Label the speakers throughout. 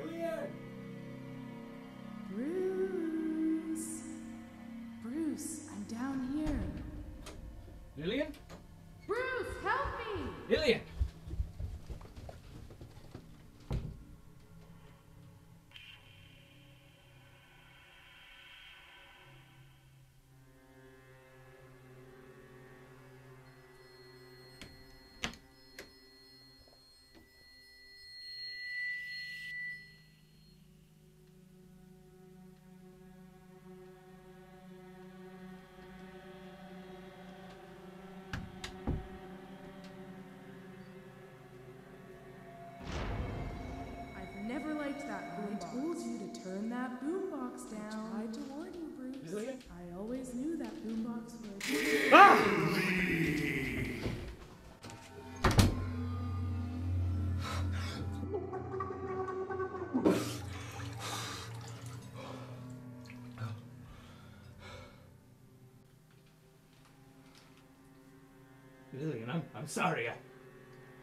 Speaker 1: Lillian!
Speaker 2: Bruce! Bruce, I'm down here.
Speaker 1: Lillian?
Speaker 2: Bruce, help me!
Speaker 1: Lillian!
Speaker 2: Never liked that boombox. I told you to turn that boombox down. I tried to warn you, Bruce.
Speaker 1: Lillian?
Speaker 2: I always knew that boombox would.
Speaker 1: Ah! Lillian, I'm sorry. I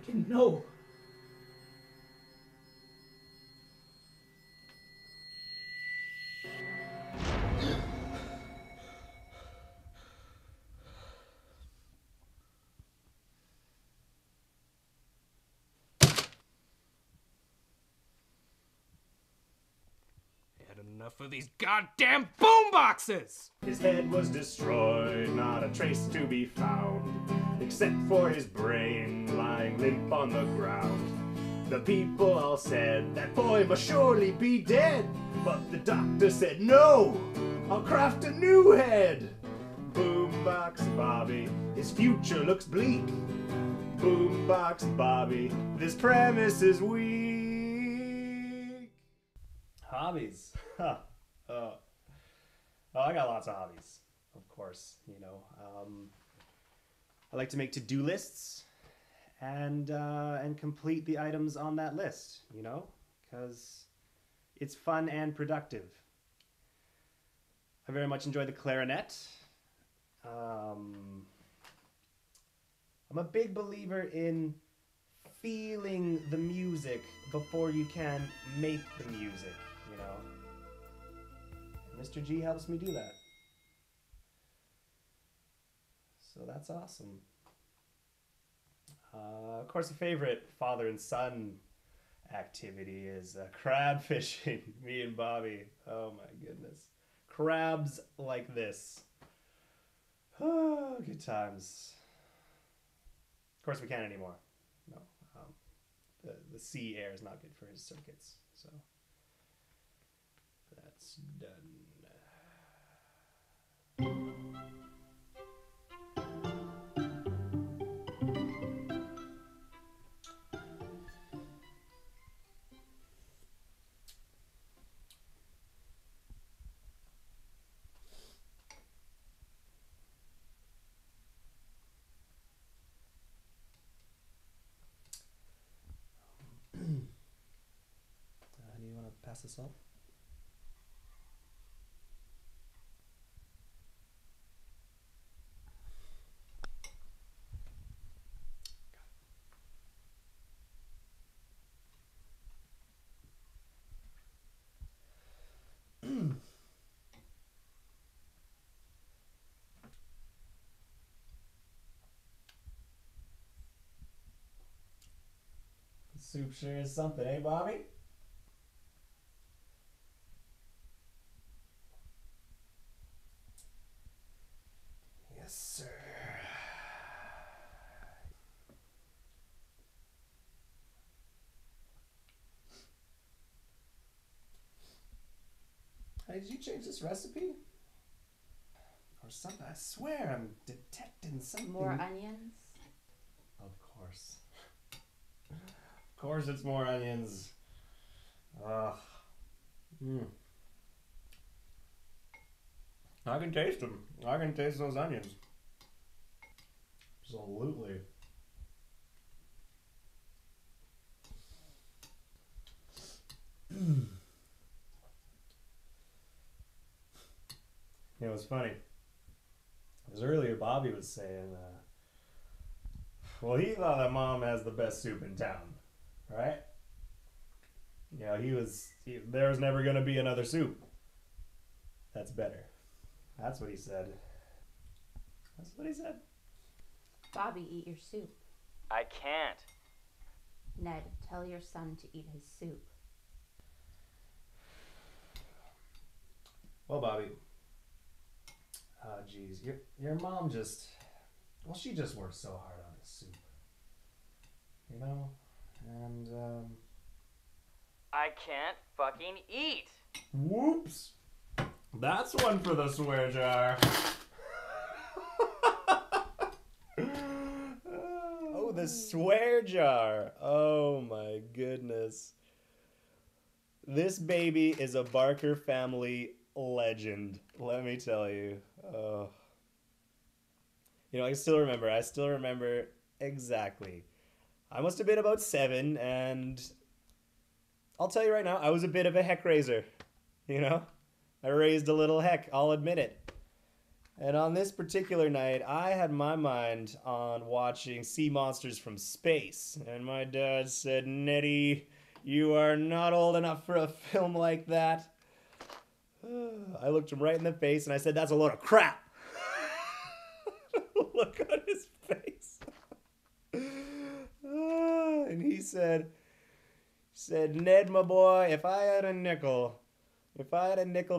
Speaker 1: didn't know. Enough of these goddamn boomboxes!
Speaker 3: His head was destroyed, not a trace to be found, except for his brain lying limp on the ground. The people all said, that boy must surely be dead, but the doctor said, no, I'll craft a new head. Boombox Bobby, his future looks bleak. Boombox Bobby, this premise is weak. Hobbies. Oh, I got lots of hobbies, of course, you know. I like to make to-do lists and complete the items on that list, you know, because it's fun and productive. I very much enjoy the clarinet. I'm a big believer in feeling the music before you can make the music, you know. Mr. G helps me do that. So that's awesome. Of course, a favorite father and son activity is crab fishing. Me and Bobby. Oh my goodness. Crabs like this. Oh, good times. Of course, we can't anymore. No. The sea air is not good for his circuits. So that's done. Do you want to pass this up? Soup sure is something, eh, Bobby? Yes, sir. Hey, did you change this recipe? Or something? I swear I'm detecting something.
Speaker 4: More onions?
Speaker 3: Of course. Of course it's more onions. Ugh. I can taste them. I can taste those onions. Absolutely. You know, it's funny. Because earlier Bobby was saying, well, he thought that Mom has the best soup in town, right? You know, there was never gonna be another soup. That's better. That's what he said. That's what he said.
Speaker 4: Bobby, eat your soup.
Speaker 5: I can't.
Speaker 4: Ned, tell your son to eat his soup.
Speaker 3: Well, Bobby. Geez, your mom she just worked so hard on this soup. You know? And,
Speaker 5: I can't fucking eat.
Speaker 3: Whoops. That's one for the swear jar. Oh, the swear jar. Oh my goodness. This baby is a Barker family legend, let me tell you. You know, I still remember exactly. I must have been about 7, and I'll tell you right now, I was a bit of a heck raiser, you know? I raised a little heck, I'll admit it. And on this particular night, I had my mind on watching Sea Monsters from Space, and my dad said, "Nettie, you are not old enough for a film like that." I looked him right in the face and I said, "That's a load of crap." Look on his face. And he said, "Ned, my boy, if I had a nickel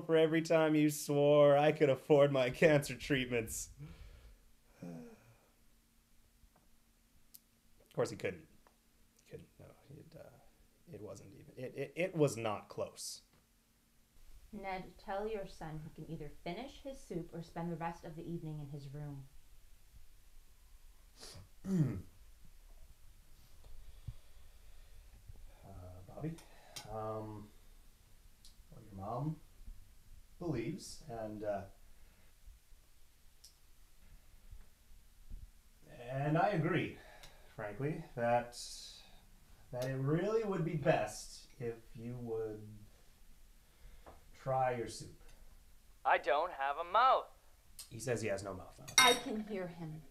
Speaker 3: for every time you swore, I could afford my cancer treatments." Of course he couldn't. No, it wasn't even. It was not close.
Speaker 4: Ned, tell your son he can either finish his soup or spend the rest of the evening in his room.
Speaker 3: Bobby, well, your mom believes, and I agree, frankly, that it really would be best if you would try your soup.
Speaker 5: I don't have a mouth.
Speaker 3: He says he has no mouth.
Speaker 4: I can hear him.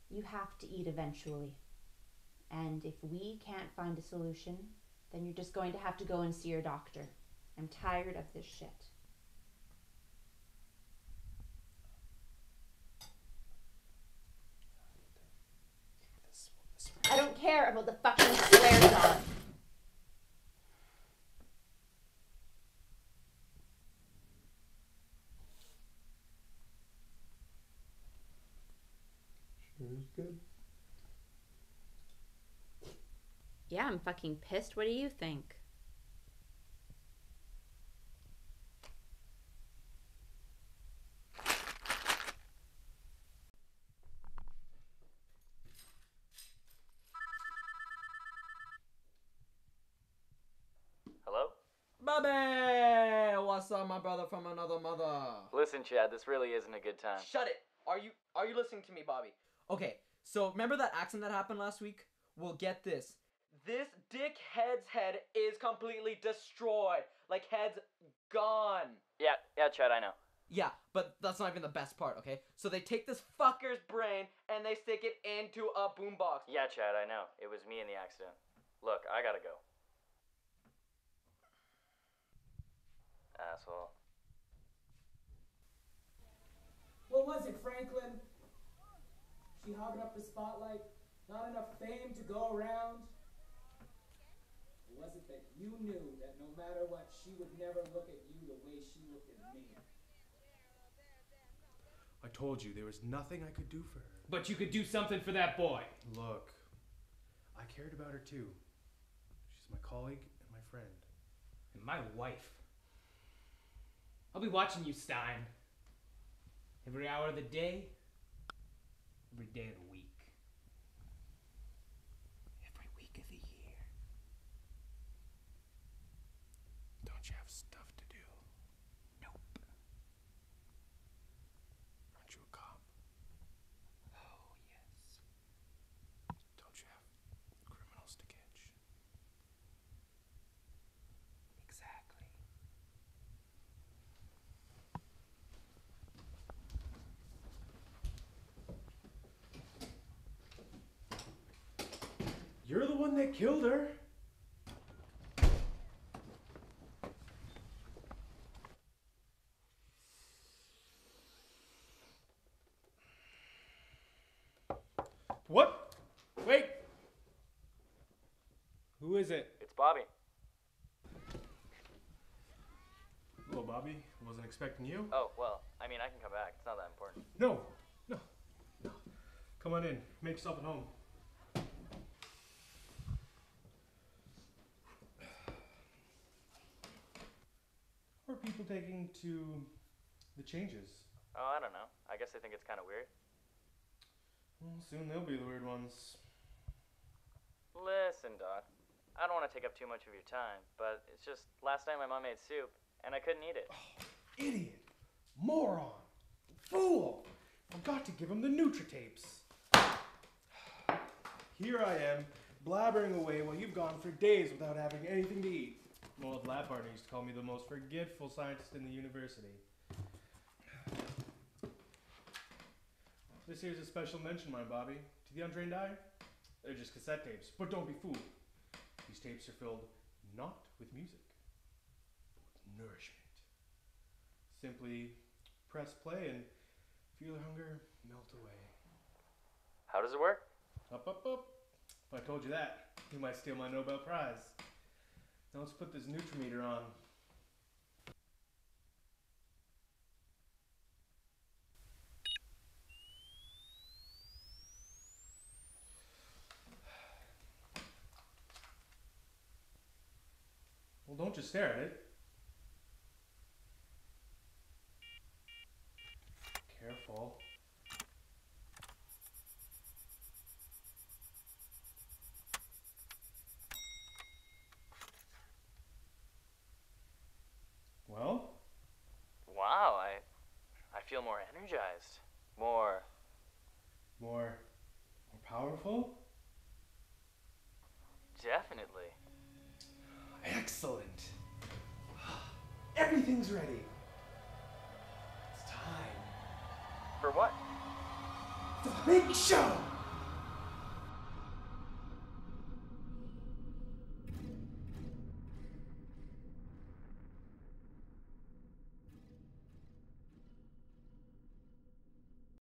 Speaker 4: You have to eat eventually. And if we can't find a solution, then you're just going to have to go and see your doctor. I'm tired of this shit. I don't care about the fucking swear jar.
Speaker 3: Sure is good.
Speaker 4: Yeah, I'm fucking pissed. What do you think?
Speaker 5: Hello?
Speaker 6: Bobby! What's up, my brother from another mother?
Speaker 5: Listen, Chad, this really isn't a good time.
Speaker 6: Shut it! Are you listening to me, Bobby? Okay, so remember that accident that happened last week? Well, get this. This dickhead's head is completely destroyed. Like, head's gone.
Speaker 5: Yeah, Chad, I know.
Speaker 6: Yeah, but that's not even the best part, okay? So they take this fucker's brain and they stick it into a boombox.
Speaker 5: Yeah, Chad, I know. It was me in the accident. Look, I gotta go. Asshole.
Speaker 1: What was it, Franklin? She hogging up the spotlight? Not enough fame to go around? Or was it that you knew that no matter what, she would never look at you the way she looked at me?
Speaker 7: I told you there was nothing I could do for her.
Speaker 1: But you could do something for that boy.
Speaker 7: Look, I cared about her too. She's my colleague and my friend.
Speaker 1: And my wife. I'll be watching you, Stein. Every hour of the day, every day of the week. Every week of the year.
Speaker 7: Don't you have stuff to do?
Speaker 1: Nope.
Speaker 7: Aren't you a cop?
Speaker 1: Oh, yes.
Speaker 7: Don't you have criminals to catch?
Speaker 1: Exactly.
Speaker 7: You're the one that killed her. What? Wait! Who is it?
Speaker 5: It's Bobby.
Speaker 7: Hello, Bobby. Wasn't expecting you.
Speaker 5: Oh, well, I mean, I can come back. It's not that important.
Speaker 7: No. Come on in. Make yourself at home. How are people taking to the changes?
Speaker 5: Oh, I don't know. I guess they think it's kind of weird.
Speaker 7: Well, soon they'll be the weird ones.
Speaker 5: Listen, Doc. I don't want to take up too much of your time, but it's just last night my mom made soup, and I couldn't eat it.
Speaker 7: Oh, idiot! Moron! Fool! Forgot to give him the Nutritapes. Here I am, blabbering away while you've gone for days without having anything to eat. My old lab partner used to call me the most forgetful scientist in the university. This here's a special mention, my Bobby. To the untrained eye, they're just cassette tapes, but don't be fooled. These tapes are filled not with music, but with nourishment. Simply press play and feel your hunger melt away.
Speaker 5: How does it work?
Speaker 7: Up, up, up. If I told you that, you might steal my Nobel Prize. Now let's put this Nutrimeter on. Well, don't just stare at it. Careful. Well?
Speaker 5: Wow, I feel more energized. More
Speaker 7: powerful?
Speaker 5: Definitely.
Speaker 7: Excellent. Everything's ready. It's time.
Speaker 5: For what?
Speaker 7: The big show!